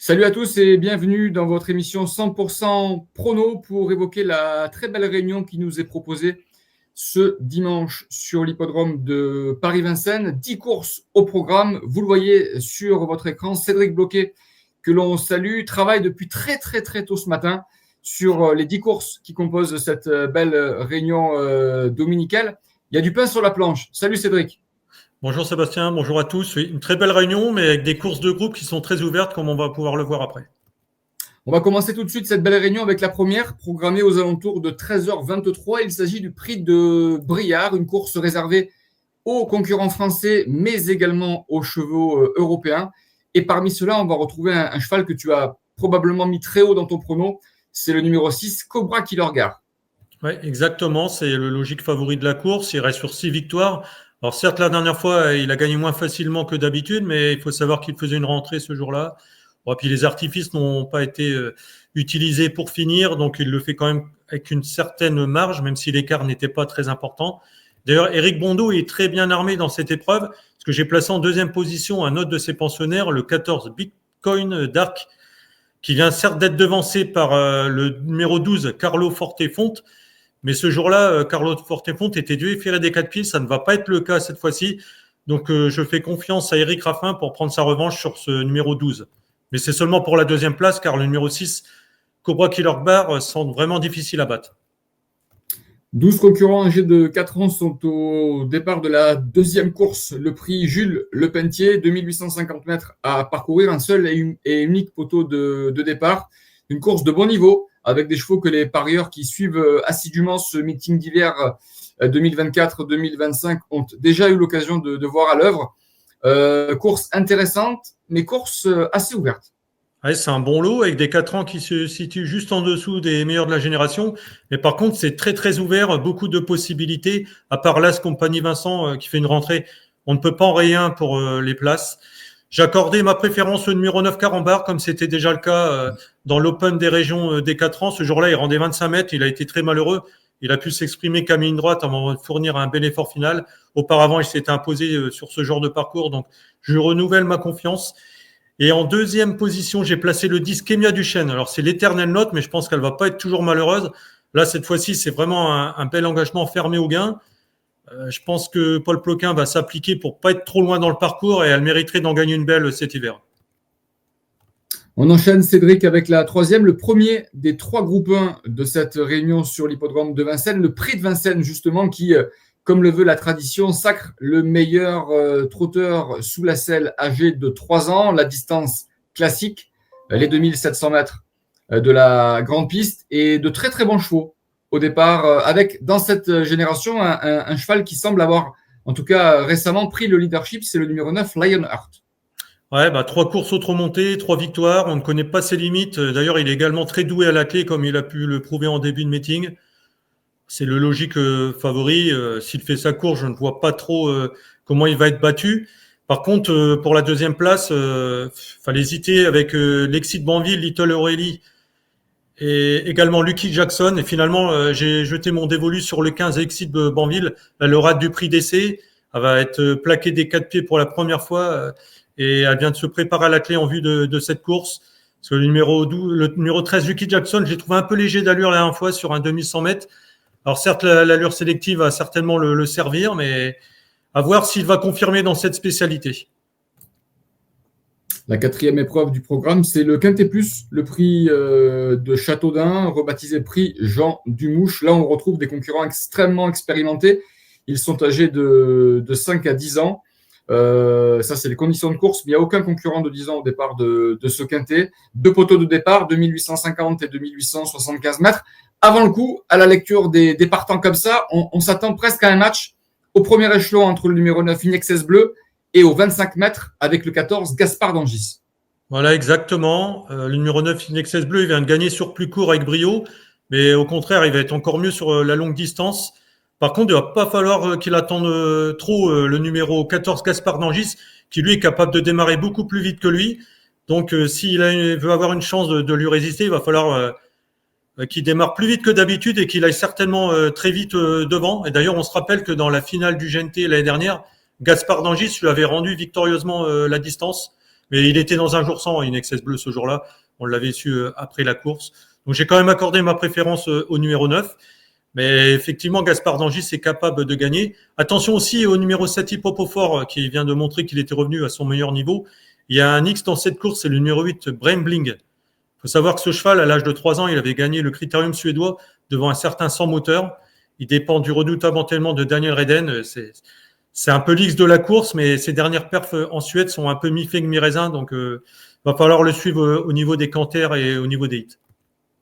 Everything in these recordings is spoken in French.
Salut à tous et bienvenue dans votre émission 100% prono pour évoquer la très belle réunion qui nous est proposée ce dimanche sur l'hippodrome de Paris-Vincennes. 10 courses au programme. Vous le voyez sur votre écran. Cédric Bloquet, que l'on salue, travaille depuis très tôt ce matin sur les 10 courses qui composent cette belle réunion dominicale. Il y a du pain sur la planche. Salut Cédric. Bonjour Sébastien, bonjour à tous. Oui, une très belle réunion, mais avec des courses de groupe qui sont très ouvertes, comme on va pouvoir le voir après. On va commencer tout de suite cette belle réunion avec la première, programmée aux alentours de 13h23. Il s'agit du prix de Briard, une course réservée aux concurrents français, mais également aux chevaux européens. Et parmi ceux-là, on va retrouver un cheval que tu as probablement mis très haut dans ton prono. C'est le numéro 6, Cobra Killer Gare. Oui, exactement. C'est le logique favori de la course. Il reste sur 6 victoires. Alors certes, la dernière fois, il a gagné moins facilement que d'habitude, mais il faut savoir qu'il faisait une rentrée ce jour-là. Bon, puis les artifices n'ont pas été utilisés pour finir, donc il le fait quand même avec une certaine marge, même si l'écart n'était pas très important. D'ailleurs, Éric Bondeau est très bien armé dans cette épreuve, parce que j'ai placé en deuxième position un autre de ses pensionnaires, le 14 Bitcoin Dark, qui vient certes d'être devancé par le numéro 12, Carlo Fortefonte. Mais ce jour-là, Carlo Fortefonte était déféré des 4 pieds. Ça ne va pas être le cas cette fois-ci. Donc, je fais confiance à Éric Raffin pour prendre sa revanche sur ce numéro 12. Mais c'est seulement pour la deuxième place, car le numéro 6, Cobra Killer Bar, semble vraiment difficile à battre. 12 concurrents âgés de 4 ans sont au départ de la deuxième course, le prix Jules Lepentier, 2850 mètres à parcourir, un seul et unique poteau de départ. Une course de bon niveau, avec des chevaux que les parieurs qui suivent assidûment ce meeting d'hiver 2024-2025 ont déjà eu l'occasion de voir à l'œuvre. Course intéressante, mais course assez ouverte. Ouais, c'est un bon lot avec des 4 ans qui se situent juste en dessous des meilleurs de la génération. Mais par contre, c'est très ouvert, beaucoup de possibilités. À part l'As Compagnie Vincent qui fait une rentrée, on ne peut pas en rien pour les places. J'ai accordé ma préférence au numéro 9 Carambar, comme c'était déjà le cas dans l'Open des régions des 4 ans. Ce jour-là, il rendait 25 mètres. Il a été très malheureux. Il a pu s'exprimer qu'à ligne droite avant de fournir un bel effort final. Auparavant, il s'était imposé sur ce genre de parcours. Donc, je renouvelle ma confiance. Et en deuxième position, j'ai placé le 10 Kémia Duchesne. Alors, c'est l'éternelle note, mais je pense qu'elle va pas être toujours malheureuse. Là, cette fois-ci, c'est vraiment un bel engagement fermé au gain. Je pense que Paul Ploquin va s'appliquer pour pas être trop loin dans le parcours et elle mériterait d'en gagner une belle cet hiver. On enchaîne, Cédric, avec la troisième, le premier des 3 groupes 1 de cette réunion sur l'hippodrome de Vincennes, le prix de Vincennes, justement, qui, comme le veut la tradition, sacre le meilleur trotteur sous la selle âgé de 3 ans, la distance classique, les 2700 mètres de la grande piste, et de très bons chevaux au départ, avec dans cette génération un cheval qui semble avoir, en tout cas récemment, pris le leadership, c'est le numéro 9, Lionheart. Ouais, 3 courses auto-montées, 3 victoires. On ne connaît pas ses limites. D'ailleurs, il est également très doué à la clé, comme il a pu le prouver en début de meeting. C'est le logique favori. S'il fait sa course, je ne vois pas trop comment il va être battu. Par contre, pour la deuxième place, fallait hésiter avec Lexit Banville, Little Aurélie et également Lucky Jackson. Et finalement, j'ai jeté mon dévolu sur le 15 Exit Banville. Elle aura du prix d'essai. Elle va être plaquée des 4 pieds pour la première fois et elle vient de se préparer à la clé en vue de cette course. Parce que le numéro 13 Lucky Jackson, j'ai trouvé un peu léger d'allure la dernière fois sur un demi 100 mètres. Alors certes, l'allure sélective va certainement le servir, mais à voir s'il va confirmer dans cette spécialité. La quatrième épreuve du programme, c'est le Quintet Plus, le prix de Châteaudun, rebaptisé prix Jean Dumouche. Là, on retrouve des concurrents extrêmement expérimentés. Ils sont âgés de 5 à 10 ans. Ça, c'est les conditions de course. Mais il n'y a aucun concurrent de 10 ans au départ de ce Quintet. 2 poteaux de départ, 2850 et 2875 mètres. Avant le coup, à la lecture des partants comme ça, on s'attend presque à un match au premier échelon entre le numéro 9, Inexcess Bleu, et aux 25 mètres avec le 14, Gaspard d'Angis. Voilà, exactement. Le numéro 9, Inexcess Bleu, il vient de gagner sur plus court avec brio, mais au contraire, il va être encore mieux sur la longue distance. Par contre, il ne va pas falloir qu'il attende trop le numéro 14, Gaspard d'Angis, qui lui est capable de démarrer beaucoup plus vite que lui. Donc, s'il veut avoir une chance de lui résister, il va falloir qu'il démarre plus vite que d'habitude et qu'il aille certainement très vite devant. Et d'ailleurs, on se rappelle que dans la finale du GNT l'année dernière, Gaspard d'Angis lui avait rendu victorieusement la distance. Mais il était dans un jour sans, Inexcess Bleu, ce jour-là. On l'avait su après la course. Donc, j'ai quand même accordé ma préférence au numéro 9. Mais effectivement, Gaspard d'Angis est capable de gagner. Attention aussi au numéro 7, Hippopofort, qui vient de montrer qu'il était revenu à son meilleur niveau. Il y a un X dans cette course, c'est le numéro 8, Brembling. Il faut savoir que ce cheval, à l'âge de 3 ans, il avait gagné le critérium suédois devant un certain sans moteur. Il dépend du redoutable entraînement de Daniel Reden. C'est un peu l'X de la course, mais ses dernières perfs en Suède sont un peu mi-figue, mi-raisin. Donc, va falloir le suivre au niveau des canters et au niveau des hits.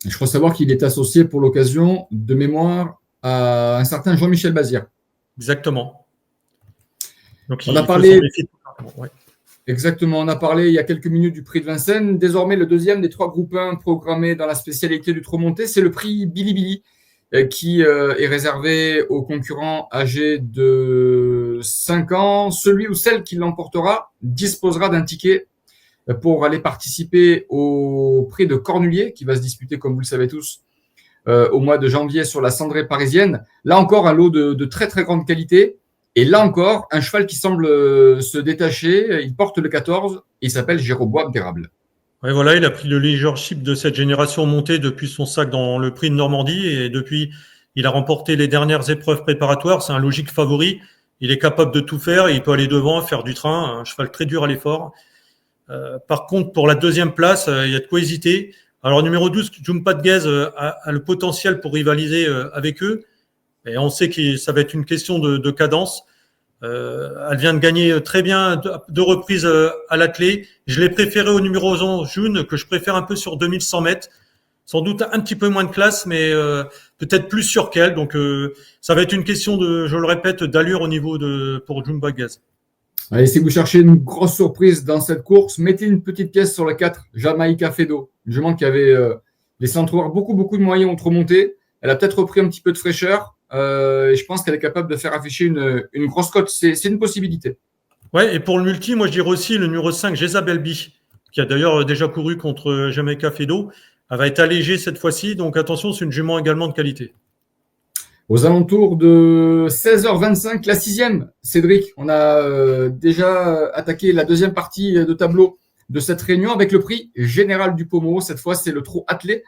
Je crois savoir qu'il est associé pour l'occasion de mémoire à un certain Jean-Michel Bazir. Exactement. Donc, on a parlé. Ouais. Exactement, on a parlé il y a quelques minutes du prix de Vincennes. Désormais, le deuxième des 3 groupes 1 programmés dans la spécialité du Trot-Monté, c'est le prix Bilibili, qui est réservé aux concurrents âgés de 5 ans. Celui ou celle qui l'emportera disposera d'un ticket pour aller participer au prix de Cornulier, qui va se disputer, comme vous le savez tous, au mois de janvier sur la cendrée parisienne. Là encore, un lot de très très grande qualité. Et là encore, un cheval qui semble se détacher. Il porte le 14. Il s'appelle Jéroboam d'Érable. Ouais, voilà, il a pris le leadership de cette génération montée depuis son sac dans le prix de Normandie. Et depuis, il a remporté les dernières épreuves préparatoires. C'est un logique favori. Il est capable de tout faire. Il peut aller devant, faire du train. Un cheval très dur à l'effort. Par contre, pour la deuxième place, il y a de quoi hésiter. Alors, numéro 12, Jumpa de Guez a le potentiel pour rivaliser avec eux. Et on sait que ça va être une question de cadence. Elle vient de gagner très bien 2 reprises à la clé. Je l'ai préféré au numéro 11, June, que je préfère un peu sur 2100 mètres. Sans doute un petit peu moins de classe, mais peut-être plus sur qu'elle. Donc, ça va être une question je le répète, d'allure au niveau pour Jumpa de Guez. Allez, si vous cherchez une grosse surprise dans cette course, mettez une petite pièce sur le 4, Jamaïca Fedo. Une jument qui avait laissé entrevoir beaucoup de moyens au Trot-Monté. Elle a peut-être repris un petit peu de fraîcheur. Et je pense qu'elle est capable de faire afficher une grosse cote. C'est une possibilité. Ouais, et pour le multi, moi je dirais aussi le numéro 5, Jezabel B, qui a d'ailleurs déjà couru contre Jamaica Fedo. Elle va être allégée cette fois-ci, donc attention, c'est une jument également de qualité. Aux alentours de 16h25, la 6e, Cédric, on a déjà attaqué la deuxième partie de tableau de cette réunion avec le prix général du Pommeau. Cette fois, c'est le trot attelé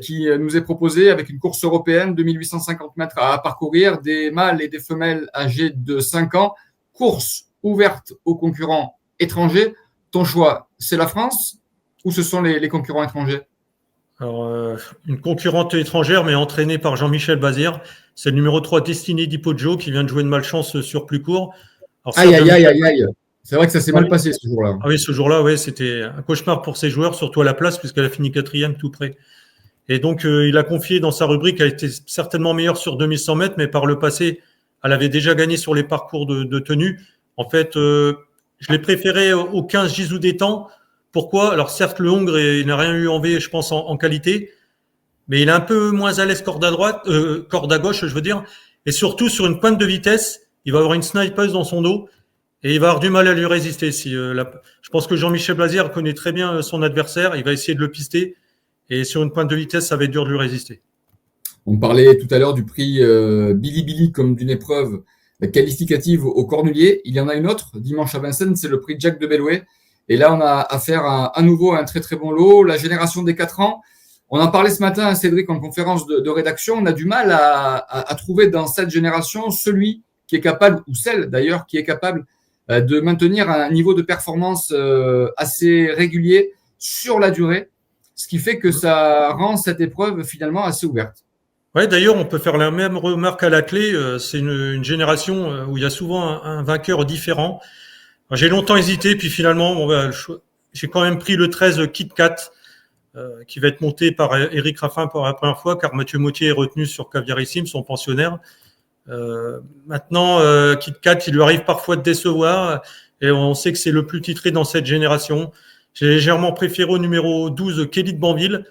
qui nous est proposé avec une course européenne de 1850 mètres à parcourir, des mâles et des femelles âgés de 5 ans, course ouverte aux concurrents étrangers. Ton choix, c'est la France ou ce sont les concurrents étrangers? Alors, une concurrente étrangère, mais entraînée par Jean-Michel Bazir. C'est le numéro 3, Destiny d'Hippojo, qui vient de jouer de malchance sur plus court. Alors, aïe. C'est vrai que ça s'est mal passé ce jour-là. Ah oui, ce jour-là, ouais, c'était un cauchemar pour ses joueurs, surtout à la place, puisqu'elle a fini 4e tout près. Et donc, il a confié dans sa rubrique qu'elle était certainement meilleure sur 2100 mètres, mais par le passé, elle avait déjà gagné sur les parcours de tenue. En fait, je l'ai préféré au 15 Gisou des Temps. Pourquoi? Alors, certes, le Hongre, il n'a rien eu enlevé, je pense, en qualité, mais il est un peu moins à l'aise corde à gauche, je veux dire. Et surtout, sur une pointe de vitesse, il va avoir une snipeuse dans son dos et il va avoir du mal à lui résister. Je pense que Jean-Michel Bazir connaît très bien son adversaire. Il va essayer de le pister. Et sur une pointe de vitesse, ça va être dur de lui résister. On parlait tout à l'heure du prix Bilibili comme d'une épreuve qualificative au Cornulier. Il y en a une autre, dimanche à Vincennes, c'est le prix Jack de Bellouet. Et là, on a affaire à nouveau à un très très bon lot. La génération des 4 ans. On en parlait ce matin à Cédric en conférence de rédaction. On a du mal à trouver dans cette génération celui qui est capable, ou celle d'ailleurs, qui est capable de maintenir un niveau de performance assez régulier sur la durée. Ce qui fait que ça rend cette épreuve finalement assez ouverte. Ouais, d'ailleurs, on peut faire la même remarque à la clé. C'est une génération où il y a souvent un vainqueur différent. Alors, j'ai longtemps hésité, puis finalement, j'ai quand même pris le 13 Kit Kat, qui va être monté par Éric Raffin pour la première fois, car Mathieu Mottier est retenu sur Caviarissime, son pensionnaire. Maintenant, Kit Kat, il lui arrive parfois de décevoir, et on sait que c'est le plus titré dans cette génération. J'ai légèrement préféré au numéro 12, Kelly de Banville,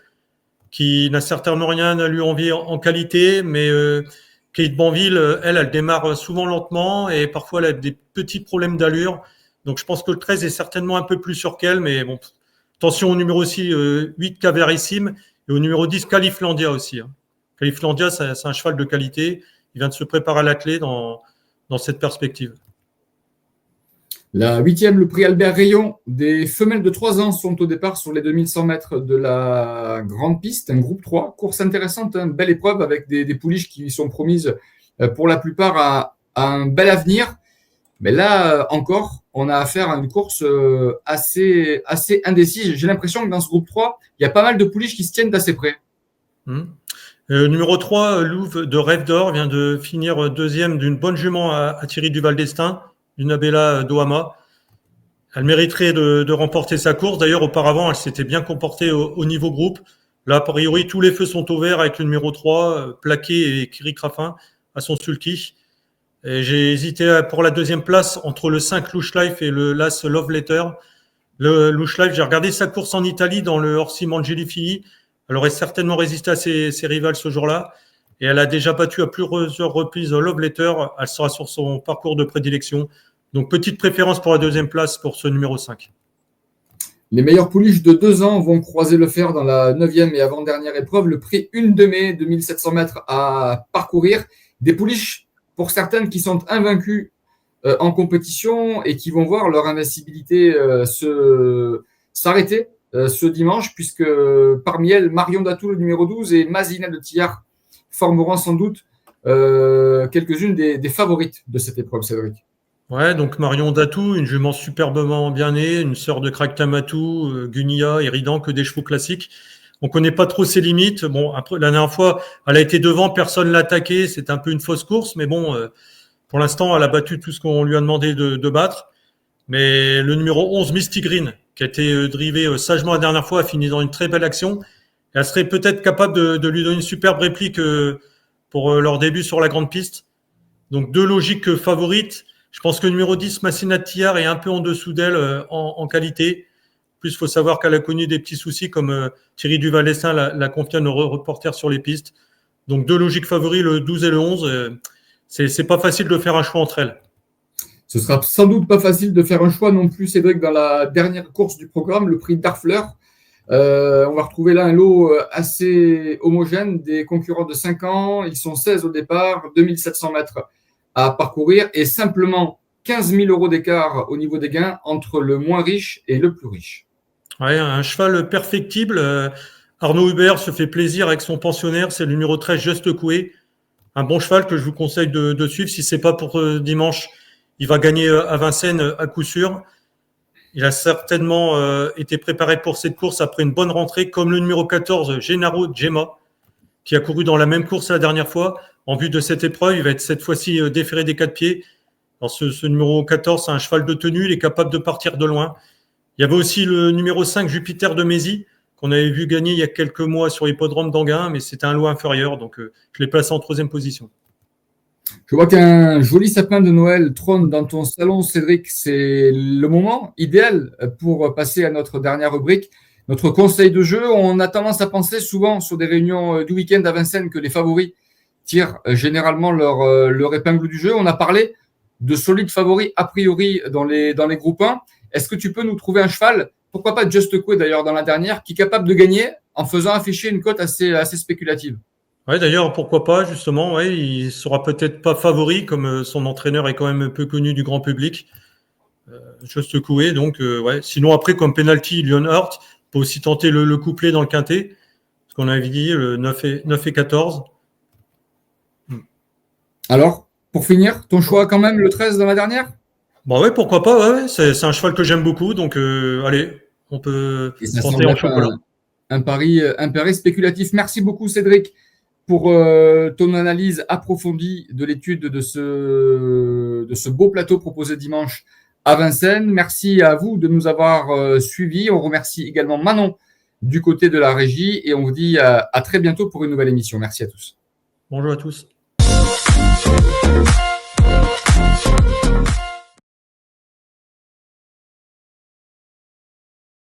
qui n'a certainement rien à lui envier en qualité, mais Kelly de Banville, elle démarre souvent lentement et parfois elle a des petits problèmes d'allure. Donc je pense que le 13 est certainement un peu plus sur qu'elle, mais bon, attention au numéro aussi 8, Caverissime, et au numéro 10, Califlandia aussi. Califlandia, c'est un cheval de qualité. Il vient de se préparer à la clé dans cette perspective. La huitième, le prix Albert Rayon. Des femelles de 3 ans sont au départ sur les 2100 mètres de la grande piste, un groupe 3. Course intéressante, une belle épreuve avec des pouliches qui sont promises pour la plupart à un bel avenir. Mais là encore, on a affaire à une course assez indécise. J'ai l'impression que dans ce groupe 3, il y a pas mal de pouliches qui se tiennent d'assez près. Numéro 3, Louve de Rêve d'Or vient de finir deuxième d'une bonne jument à Thierry Duval d'Estaing, d'une Abella Dohama. Elle mériterait de remporter sa course. D'ailleurs, auparavant, elle s'était bien comportée au niveau groupe. Là, a priori, tous les feux sont au vert avec le numéro 3, Plaqué et Kiri Crafin à son sulky. Et j'ai hésité pour la deuxième place entre le 5 Louche Life et le l'As Love Letter. Le Louche Life, j'ai regardé sa course en Italie dans le Orsi Mangeli Fili. Elle aurait certainement résisté à ses rivales ce jour-là. Et elle a déjà battu à plusieurs reprises Love Letter. Elle sera sur son parcours de prédilection. Donc, petite préférence pour la deuxième place pour ce numéro 5. Les meilleures pouliches de 2 ans vont croiser le fer dans la 9e et avant-dernière épreuve. Le prix 1 de mai, 2700 mètres à parcourir. Des pouliches, pour certaines, qui sont invaincues en compétition et qui vont voir leur invincibilité s'arrêter ce dimanche, puisque parmi elles, Marion Datou, le numéro 12, et Mazina de Tillard formeront sans doute quelques-unes des favorites de cette épreuve, Cédric. Ouais, donc Marion Datou, une jument superbement bien née, une sœur de Crack Tamatou, Gunia, Iridan, que des chevaux classiques. On connaît pas trop ses limites. Bon, après, la dernière fois, elle a été devant, personne l'a attaquée. C'est un peu une fausse course, mais bon, pour l'instant, elle a battu tout ce qu'on lui a demandé de battre. Mais le numéro 11, Misty Green, qui a été drivé sagement la dernière fois, a fini dans une très belle action. Elle serait peut-être capable de lui donner une superbe réplique pour leur début sur la grande piste. Donc, deux logiques favorites. Je pense que le numéro 10, Massina Tillard, est un peu en dessous d'elle en qualité. En plus, il faut savoir qu'elle a connu des petits soucis comme Thierry Duval d'Estaing la confie à nos reporters sur les pistes. Donc, deux logiques favoris, le 12 et le 11. C'est pas facile de faire un choix entre elles. Ce sera sans doute pas facile de faire un choix non plus, Cédric, dans la dernière course du programme, le prix d'Arfleur. On va retrouver là un lot assez homogène des concurrents de 5 ans. Ils sont 16 au départ, 2700 mètres à parcourir et simplement 15 000 € d'écart au niveau des gains entre le moins riche et le plus riche. Ouais, un cheval perfectible. Arnaud Hubert se fait plaisir avec son pensionnaire, c'est le numéro 13, Juste Coué. Un bon cheval que je vous conseille de suivre. Si c'est pas pour dimanche, il va gagner à Vincennes à coup sûr. Il a certainement été préparé pour cette course après une bonne rentrée, comme le numéro 14, Gennaro Gemma, qui a couru dans la même course la dernière fois. En vue de cette épreuve, il va être cette fois-ci déféré des 4 pieds. Alors ce numéro 14, c'est un cheval de tenue, il est capable de partir de loin. Il y avait aussi le numéro 5, Jupiter de Mézy, qu'on avait vu gagner il y a quelques mois sur l'hippodrome d'Anguin, mais c'était un lot inférieur, donc je l'ai placé en 3e position. Je vois qu'un joli sapin de Noël trône dans ton salon, Cédric. C'est le moment idéal pour passer à notre dernière rubrique, notre conseil de jeu. On a tendance à penser souvent sur des réunions du week-end à Vincennes que les favoris tirent généralement leur épingle du jeu. On a parlé de solides favoris a priori dans les groupes 1. Est-ce que tu peux nous trouver un cheval, pourquoi pas Just Coué d'ailleurs dans la dernière, qui est capable de gagner en faisant afficher une cote assez spéculative? Ouais, d'ailleurs, pourquoi pas, justement, ouais, il sera peut-être pas favori, comme son entraîneur est quand même peu connu du grand public. Just Coué, donc, ouais. Sinon, après, comme penalty, Lionheart, on peut aussi tenter le couplet dans le quintet, ce qu'on avait dit, le 9 et 14. Alors, pour finir, ton choix quand même, le 13 dans la dernière? Bon, ouais, pourquoi pas, ouais, c'est un cheval que j'aime beaucoup, donc, allez, on peut tenter en chocolat. Un pari spéculatif. Merci beaucoup, Cédric, pour ton analyse approfondie de l'étude de ce beau plateau proposé dimanche à Vincennes. Merci à vous de nous avoir suivis. On remercie également Manon du côté de la régie et on vous dit à très bientôt pour une nouvelle émission. Merci à tous. Bonjour à tous.